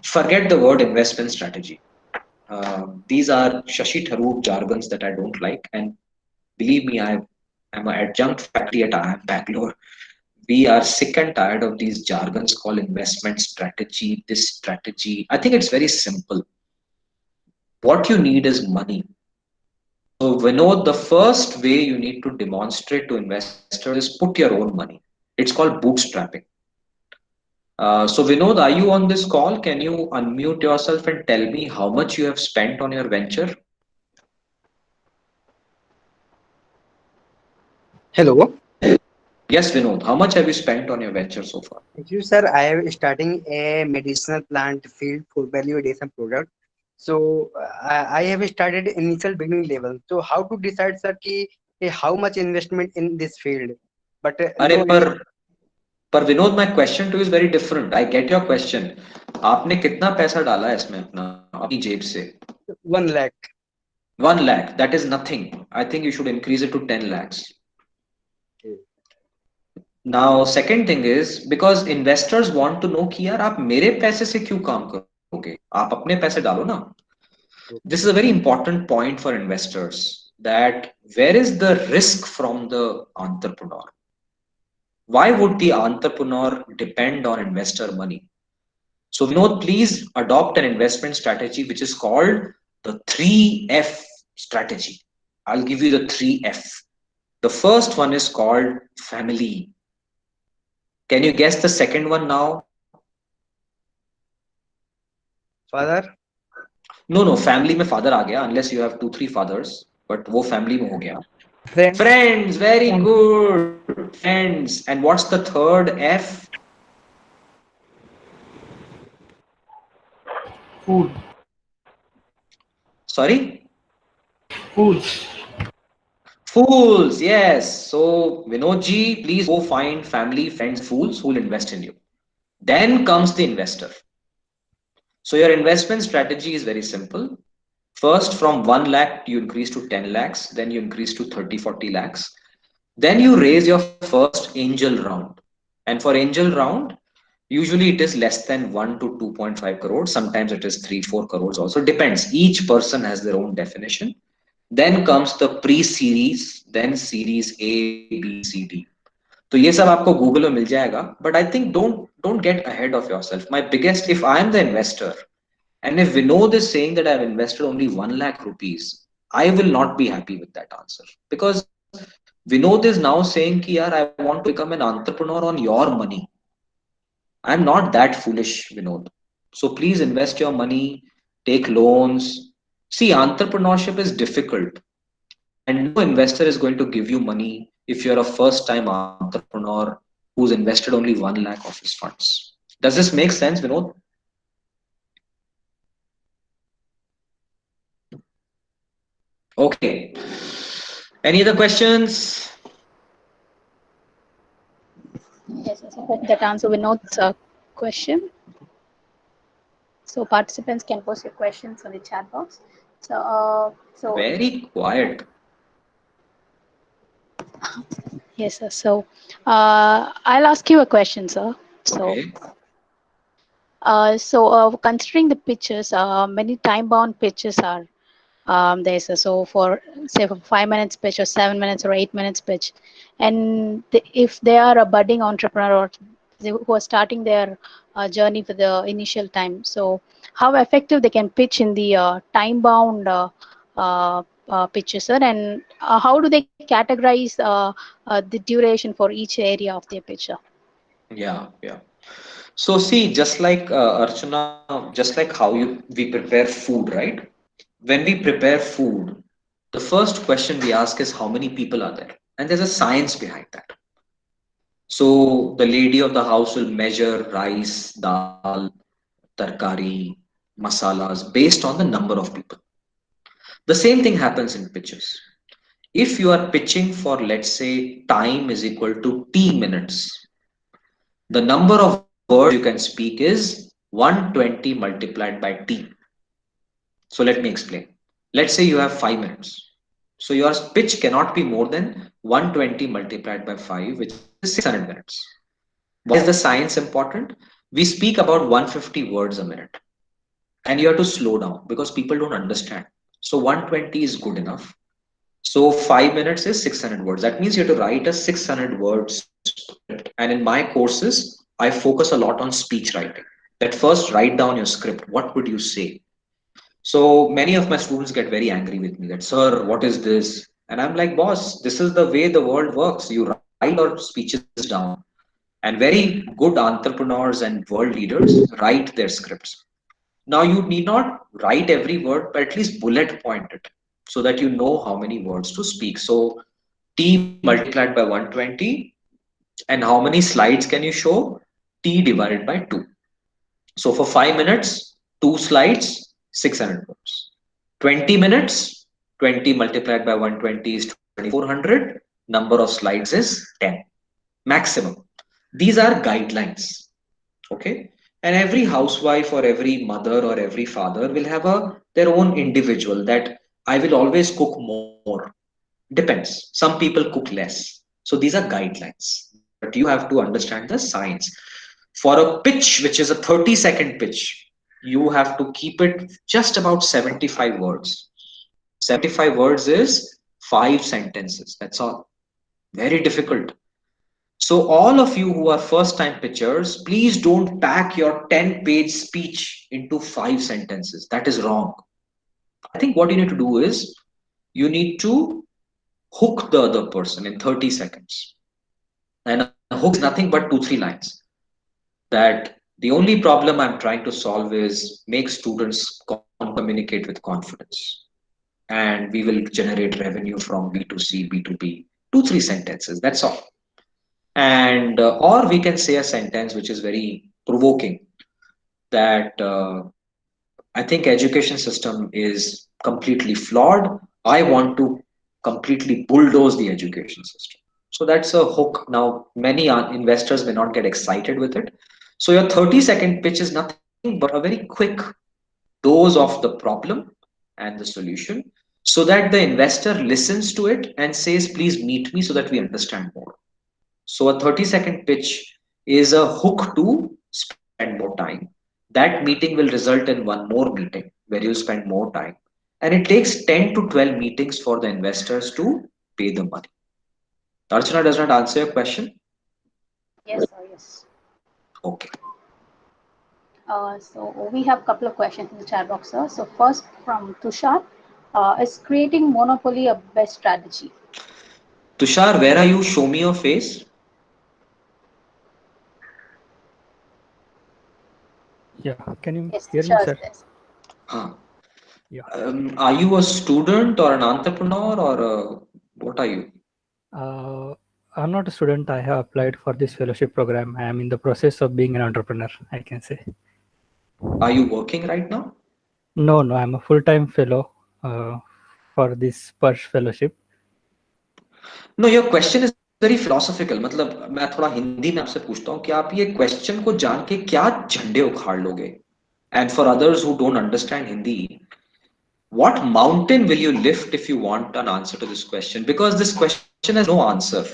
Forget the word investment strategy. These are Shashi Tharoor jargons that I don't like, and believe me, I'm an adjunct faculty at IIM Bangalore. We are sick and tired of these jargons called investment strategy, this strategy. I think it's very simple. What you need is money. So Vinod, the first way you need to demonstrate to investors is put your own money. It's called bootstrapping. So Vinod, are you on this call? Can you unmute yourself and tell me how much you have spent on your venture? Hello. Yes, Vinod. How much have you spent on your venture so far? Thank you, sir. I am starting a medicinal plant field for value addition product. So I have started initial beginning level. So how to decide, sir, कि how much investment in this field? But अरे no, पर Vinod, my question to you is very different. I get your question. आपने कितना पैसा डाला है इसमें अपना अपनी जेब से? 1 lakh. 1 lakh. That is nothing. I think you should increase it to 10 lakhs. Okay. Now, second thing is because investors want to know कि यार आप मेरे पैसे से क्यों काम करोगे? आप अपने पैसे डालो ना. This is a very important point for investors, that where is the risk from the entrepreneur? Why would the entrepreneur depend on investor money? So Vinod, please adopt an investment strategy which is called the 3F strategy. I'll give you the 3F. The first one is called family. Can you guess the second one now? Father. No, family में father आ गया, unless you have 2-3 fathers, but वो family में हो गया. Friend. Friends, very good. Friends. And what's the third F? Food. Sorry? Foods. Fools, yes. So, Vinodji, please go find family, friends, fools who will invest in you. Then comes the investor. So, your investment strategy is very simple. First, from 1 lakh, you increase to 10 lakhs, then you increase to 30-40 lakhs. Then you raise your first angel round. And for angel round, usually it is less than 1 to 2.5 crores. Sometimes it is 3-4 crores also. Depends. Each person has their own definition. Then comes the pre-series, then series A, B, C, D. तो ये सब आपको Google में मिल जाएगा. But I think don't get ahead of yourself. My biggest, if I am the investor, and if Vinod is saying that I have invested only 1 lakh rupees, I will not be happy with that answer, because Vinod is now saying कि यार I want to become an entrepreneur on your money. I'm not that foolish, Vinod. So please invest your money, take loans. See, entrepreneurship is difficult, and no investor is going to give you money if you're a first time entrepreneur who's invested only 1 lakh of his funds. Does this make sense, Vinod? Okay. Any other questions? Yes, I hope that answer Vinod's question. So participants can post your questions on the chat box. So Very quiet. yes, sir. So I'll ask you a question, sir. So. Okay. Considering the pitches, many time-bound pitches are there. So for say for 5 minutes pitch or 7 minutes or 8 minutes pitch, and if they are a budding entrepreneur or who are starting their journey for the initial time, so how effective they can pitch in the time-bound pitches, sir, and how do they categorize the duration for each area of their pitch, sir? Yeah. So see, just like Archana, just like how we prepare food, right? When we prepare food, the first question we ask is how many people are there, and there's a science behind that. So the lady of the house will measure rice, dal, tarkari, masalas based on the number of people. The same thing happens in pitches. If you are pitching for, let's say, time is equal to T minutes, the number of words you can speak is 120 multiplied by T. So let me explain. Let's say you have 5 minutes. So your pitch cannot be more than 120 multiplied by 5, which is 600 minutes. Why is the science important? We speak about 150 words a minute, and you have to slow down because people don't understand. So 120 is good enough. So 5 minutes is 600 words. That means you have to write a 600 words script. And in my courses, I focus a lot on speech writing. That first write down your script. What would you say? So many of my students get very angry with me that, sir, what is this? And I'm like, boss, this is the way the world works. You write your speeches down. And very good entrepreneurs and world leaders write their scripts. Now you need not write every word, but at least bullet point it so that you know how many words to speak. So T multiplied by 120, and how many slides can you show? T divided by 2. So for 5 minutes, 2 slides, 600 words. 20 minutes, 20 multiplied by 120 is 2400. Number of slides is 10 maximum. These are guidelines. Okay. And every housewife or every mother or every father will have their own individual that I will always cook more. Depends. Some people cook less. So these are guidelines. But you have to understand the science. For a pitch, which is a 30-second pitch, you have to keep it just about 75 words. 75 words is 5 sentences. That's all. Very difficult. So all of you who are first time pitchers, please don't pack your 10-page speech into 5 sentences. That is wrong. I think what you need to do is you need to hook the other person in 30 seconds. And a hook is nothing but 2-3 lines. That the only problem I'm trying to solve is make students communicate with confidence. And we will generate revenue from B2C, B2B, 2-3 sentences. That's all. And or we can say a sentence which is very provoking, that I think education system is completely flawed. I want to completely bulldoze the education system. So that's a hook. Now many investors may not get excited with it. So your 30-second pitch is nothing but a very quick dose of the problem and the solution, so that the investor listens to it and says, please meet me so that we understand more. So a 30-second pitch is a hook to spend more time. That meeting will result in one more meeting where you spend more time. And it takes 10 to 12 meetings for the investors to pay the money. Archana, does not answer your question? Yes, sir, yes. Okay. So we have a couple of questions in the chat box, sir. So first from Tushar, is creating monopoly a best strategy? Tushar, where are you? Show me your face. Yeah, can you Yes, hear me, Tushar is sir? there. Huh. Yeah. Are you a student or an entrepreneur, or what are you? I'm not a student. I have applied for this fellowship program. I am in the process of being an entrepreneur, I can say. Are you working right now? No, I'm a full-time fellow for this Persh fellowship. No, your question is very philosophical. मतलब मैं थोड़ा हिंदी में आपसे पूछता हूँ कि आप ये क्वेश्चन को जान के क्या झंडे उखाड़ लोगे? And for others who don't understand Hindi, what mountain will you lift if you want an answer to this question? Because this question has no answer.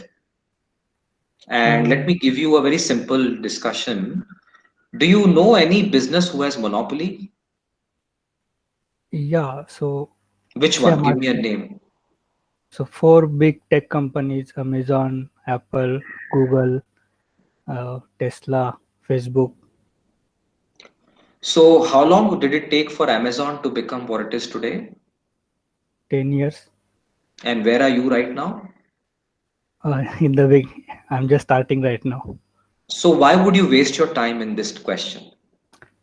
And let me give you a very simple discussion. Do you know any business who has monopoly? Yeah, so Which say one? Give me a name. So 4 big tech companies: Amazon, Apple, Google, Tesla, Facebook. So how long did it take for Amazon to become what it is today? 10 years. And where are you right now? In the big, I'm just starting right now. So why would you waste your time in this question?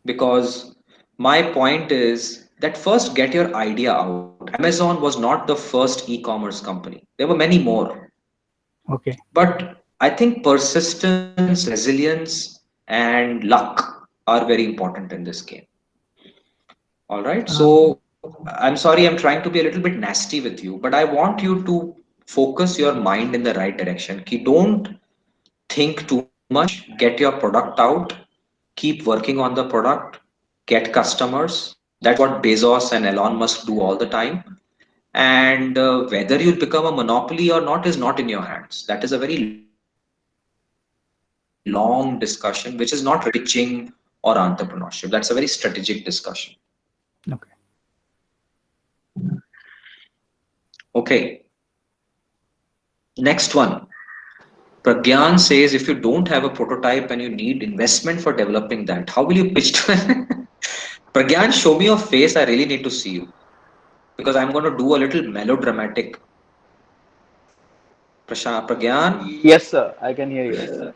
Because my point is that first get your idea out. Amazon was not the first e-commerce company. There were many more. Okay. But I think persistence, resilience, and luck are very important in this game. All right. So I'm sorry, I'm trying to be a little bit nasty with you, but I want you to focus your mind in the right direction. Don't think too much, get your product out, keep working on the product, get customers. That's what Bezos and Elon Musk do all the time. And whether you become a monopoly or not is not in your hands. That is a very long discussion, which is not pitching or entrepreneurship. That's a very strategic discussion. Okay. Okay. Next one. Pragyan says, if you don't have a prototype and you need investment for developing that, how will you pitch to Pragyan, show me your face. I really need to see you. Because I'm going to do a little melodramatic. Pragyan, Yes, sir. I can hear you.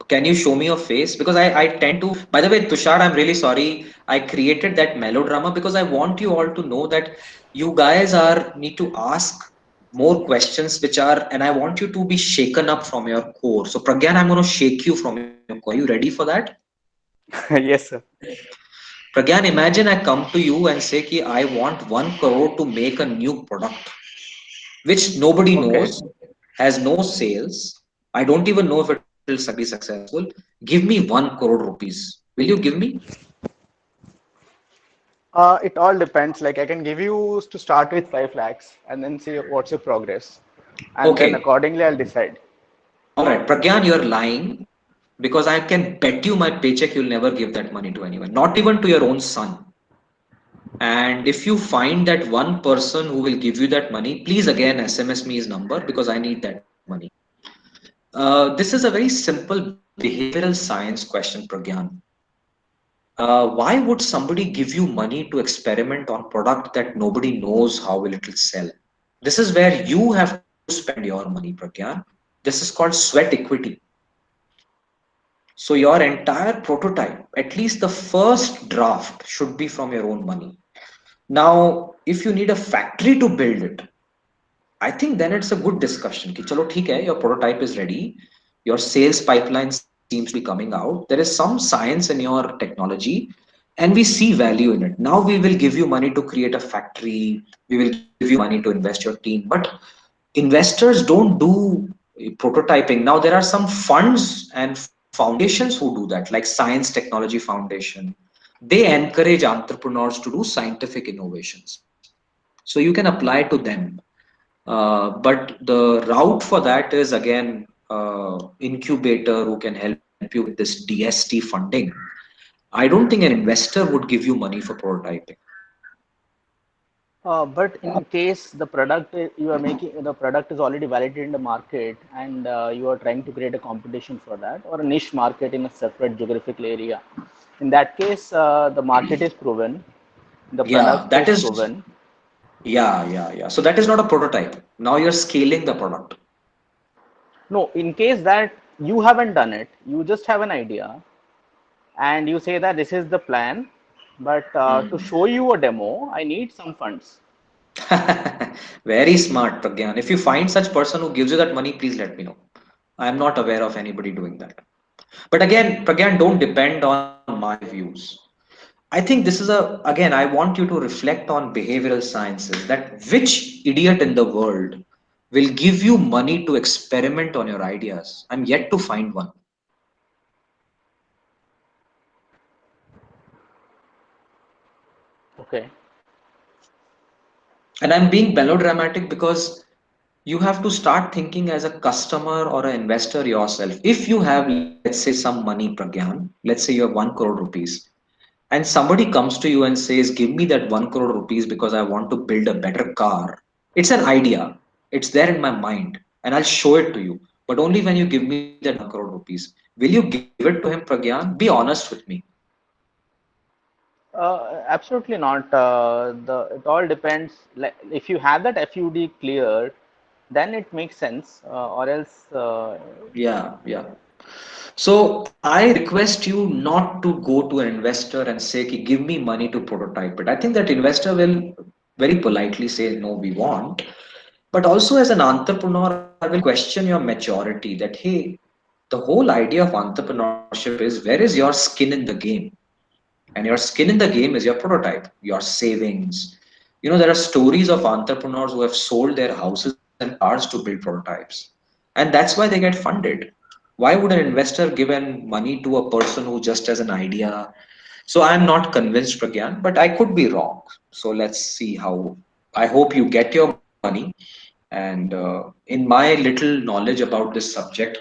can you show me your face? Because I tend to, by the way, Tushar, I'm really sorry. I created that melodrama because I want you all to know that you guys need to ask more questions and I want you to be shaken up from your core. So Pragyan, I'm going to shake you from your core. Are you ready for that? Yes, sir. Pragyan, imagine I come to you and say ki I want 1 crore to make a new product, which nobody Okay. knows, has no sales. I don't even know if it will be successful. Give me 1 crore rupees. Will you give me? It all depends. Like I can give you to start with 5 lakhs and then see what's your progress. And then Okay. accordingly, I'll decide. All right. Pragyan, you're lying because I can bet you my paycheck you'll never give that money to anyone, not even to your own son. And if you find that one person who will give you that money, please again SMS me his number because I need that money. This is a very simple behavioral science question, Pragyan. Why would somebody give you money to experiment on product that nobody knows how will it will sell? This is where you have to spend your money, Pragyan. This is called sweat equity. So your entire prototype, at least the first draft, should be from your own money. Now, if you need a factory to build it, I think then it's a good discussion. Ki, chalo, theek hai, your prototype is ready, your sales pipeline seems to be coming out. There is some science in your technology, and we see value in it. Now we will give you money to create a factory. We will give you money to invest your team. But investors don't do prototyping. Now there are some funds and foundations who do that, like Science Technology Foundation. They encourage entrepreneurs to do scientific innovations. So you can apply to them. But the route for that is again incubator who can help you with this DST funding. I don't think an investor would give you money for prototyping. But in case the you are making, the product is already validated in the market and you are trying to create a competition for that or a niche market in a separate geographical area, in that case, the market is proven, the Yeah, product that is is, proven. yeah. So that is not a prototype. Now you're scaling the product. No, in case that you haven't done it, you just have an idea and you say that this is the plan, but to show you a demo, I need some funds. Very smart, Pragyan. If you find such person who gives you that money, please let me know. I am not aware of anybody doing that. But again, Pragyan, don't depend on my views. I think this is again, I want you to reflect on behavioral sciences, that which idiot in the world will give you money to experiment on your ideas? I'm yet to find one. Okay. And I'm being melodramatic because you have to start thinking as a customer or an investor yourself. If you have, let's say, some money, Pragyan, let's say you have 1 crore rupees, and somebody comes to you and says, give me that 1 crore rupees because I want to build a better car. It's an idea. It's there in my mind and I'll show it to you. But only when you give me that 1 crore rupees. Will you give it to him, Pragyan? Be honest with me. Absolutely not. The It all depends. Like if you have that FUD cleared, then it makes sense. Or else, Yeah. So I request you not to go to an investor and say, "Ki, give me money to prototype it." I think that investor will very politely say, no, we want. But also as an entrepreneur, I will question your maturity that, hey, the whole idea of entrepreneurship is where is your skin in the game? And your skin in the game is your prototype, your savings. You know, there are stories of entrepreneurs who have sold their houses and cars to build prototypes. And that's why they get funded. Why would an investor give an money to a person who just has an idea? So I'm not convinced, Pragyan, but I could be wrong. So let's see how. I hope you get your money. And in my little knowledge about this subject,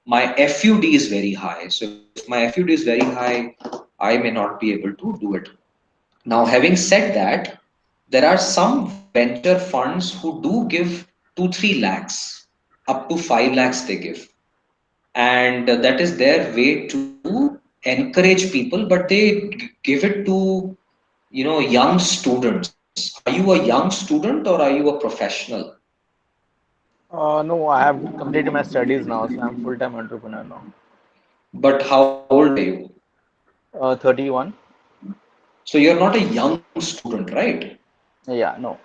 my FUD is very high. So if my FUD is very high, I may not be able to do it. Now, having said that, there are some venture funds who do give 2-3 lakhs, up to 5 lakhs they give, and that is their way to encourage people. But they give it to young students. Are you a young student or are you a professional? no, I have completed my studies now, so I'm full-time entrepreneur now. But how old are you? 31. So you're not a young student, right? Yeah, no.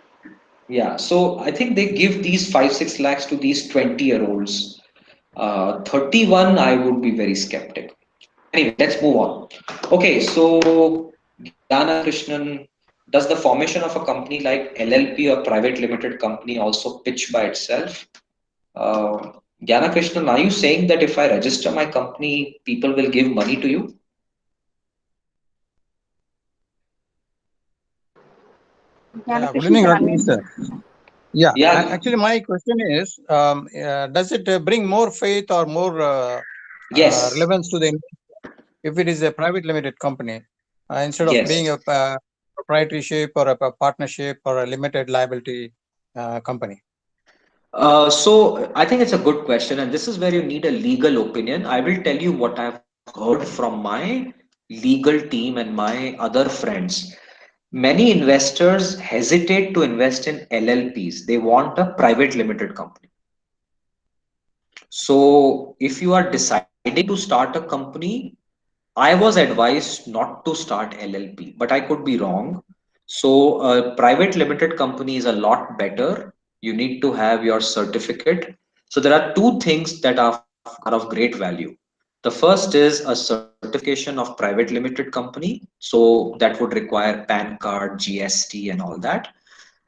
Yeah, so I think they give these 5-6 lakhs to these 20-year-olds. 31, I would be very skeptic. Anyway, let's move on. Okay, so Gyana Krishnan, does the formation of a company like LLP or private limited company also pitch by itself? Uh, Gyana Krishnan, are you saying that if I register my company, people will give money to you? Jnana Good Krishnan, evening, you can Rajni unmute. sir. Yeah, Yeah, actually, my question is, does it bring more faith or more yes, relevance to the if it is a private limited company instead of being yes. a proprietorship or a partnership or a limited liability company? So I think it's a good question, and this is where you need a legal opinion. I will tell you what I've heard from my legal team and my other friends. Many investors hesitate to invest in LLPs. They want a private limited company. So if you are deciding to start a company, I was advised not to start LLP, but I could be wrong. So a private limited company is a lot better. You need to have your certificate. So there are two things that are of great value. The first is a certification of private limited company. So that would require PAN card, GST, and all that.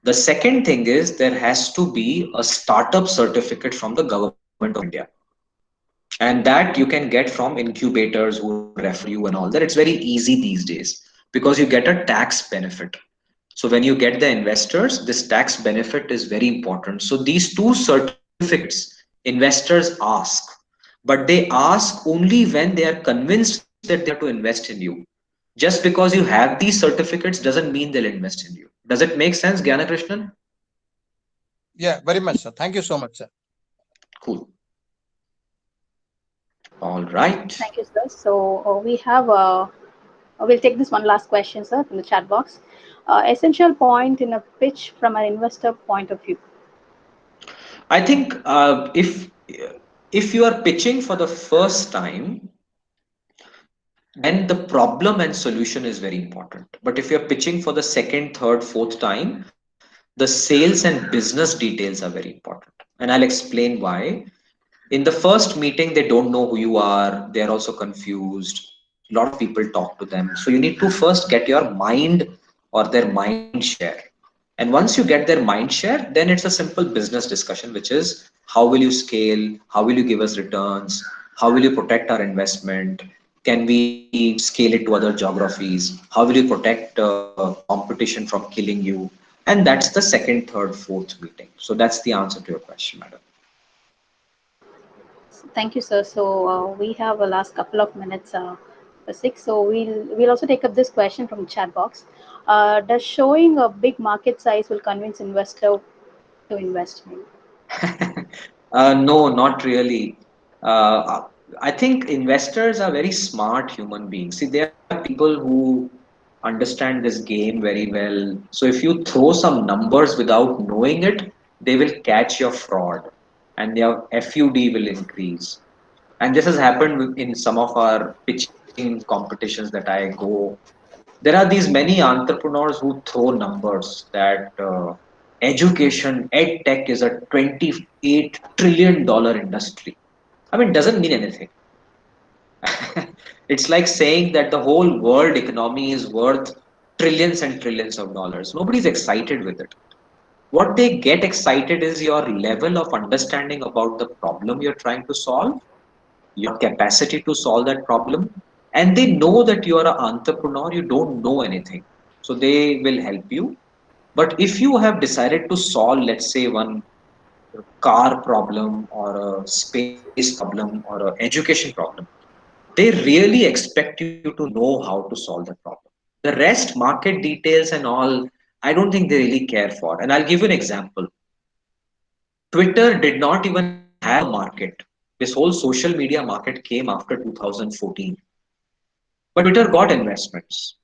The second thing is there has to be a startup certificate from the government of India, and that you can get from incubators who refer you and all that. It's very easy these days because you get a tax benefit. So when you get the investors, this tax benefit is very important. So these two certificates investors ask, but they ask only when they are convinced that they have to invest in you. Just because you have these certificates doesn't mean they'll invest in you. Does it make sense, Gyana Krishnan? Yeah, very much, sir. Thank you so much, sir. Cool. All right. Thank you, sir. So we have, we'll take this one last question, sir, from the chat box. Essential point in a pitch from an investor point of view. I think if you are pitching for the first time, then the problem and solution is very important. But if you're pitching for the second, third, fourth time, the sales and business details are very important. And I'll explain why. In the first meeting, they don't know who you are. They're also confused. A lot of people talk to them. So you need to first get your mind or their mind share. And once you get their mind share, then it's a simple business discussion, which is how will you scale? How will you give us returns? How will you protect our investment? Can we scale it to other geographies? How will you protect competition from killing you? And that's the second, third, fourth meeting. So that's the answer to your question, madam. Thank you, sir. So we have a last couple of minutes for six. So we'll also take up this question from the chat box. Does showing a big market size will convince investor to invest in? No, not really. I think investors are very smart human beings. See, there are people who understand this game very well. So if you throw some numbers without knowing it, they will catch your fraud and your FUD will increase. And this has happened in some of our pitching competitions that I go. There are these many entrepreneurs who throw numbers that education, ed tech is a $28 trillion industry. I mean, doesn't mean anything. It's like saying that the whole world economy is worth trillions and trillions of dollars. Nobody's excited with it. What they get excited is your level of understanding about the problem you're trying to solve, your capacity to solve that problem, and they know that you are an entrepreneur, you don't know anything. So they will help you. But if you have decided to solve, let's say, one car problem or a space problem or an education problem, they really expect you to know how to solve that problem. The rest, market details and all, I don't think they really care for. And I'll give you an example. Twitter did not even have a market. This whole social media market came after 2014. But Twitter got investments.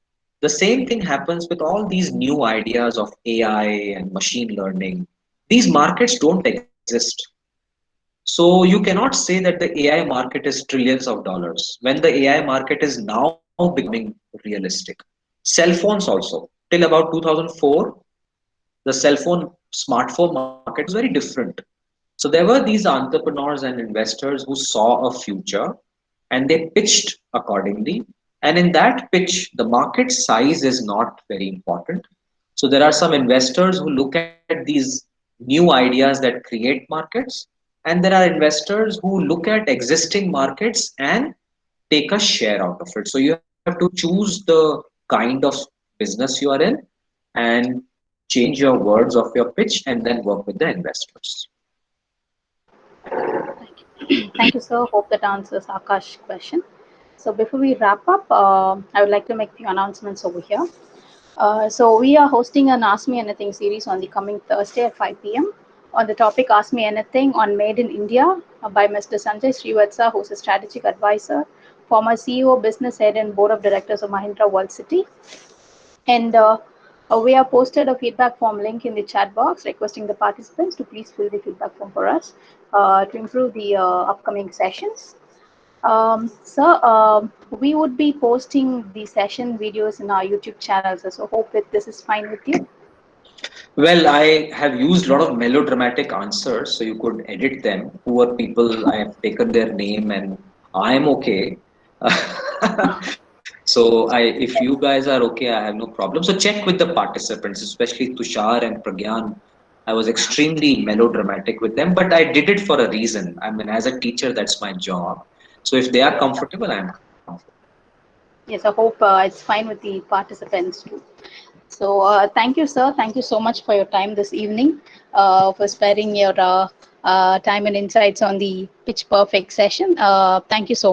The same thing happens with all these new ideas of AI and machine learning. These markets don't exist. So you cannot say that the AI market is trillions of dollars when the AI market is now becoming realistic. Cell phones also. Till about 2004, the cell phone smartphone market was very different. So there were these entrepreneurs and investors who saw a future and they pitched accordingly. And in that pitch, the market size is not very important. So there are some investors who look at these new ideas that create markets, and there are investors who look at existing markets and take a share out of it. So you have to choose the kind of business you are in and change your words of your pitch and then work with the investors. Thank you, sir. Hope that answers Akash's question. So before we wrap up, I would like to make a few announcements over here. So we are hosting an Ask Me Anything series on the coming Thursday at 5 p.m. on the topic Ask Me Anything on Made in India by Mr. Sanjay Srivatsa, who's a strategic advisor, former CEO, business head, and board of directors of Mahindra World City. And we have posted a feedback form link in the chat box requesting the participants to please fill the feedback form for us to improve the upcoming sessions. Sir, we would be posting the session videos in our YouTube channels, so hope that this is fine with you. Well, I have used a lot of melodramatic answers, so you could edit them. Poor people, I have taken their name and I am okay. So if you guys are okay, I have no problem. So check with the participants, especially Tushar and Pragyan. I was extremely melodramatic with them, but I did it for a reason. I mean, as a teacher, that's my job. So if they are comfortable, I'm comfortable. Yes, I hope it's fine with the participants too. So thank you, sir. Thank you so much for your time this evening, for sparing your time and insights on the Pitch Perfect session. Thank you so much.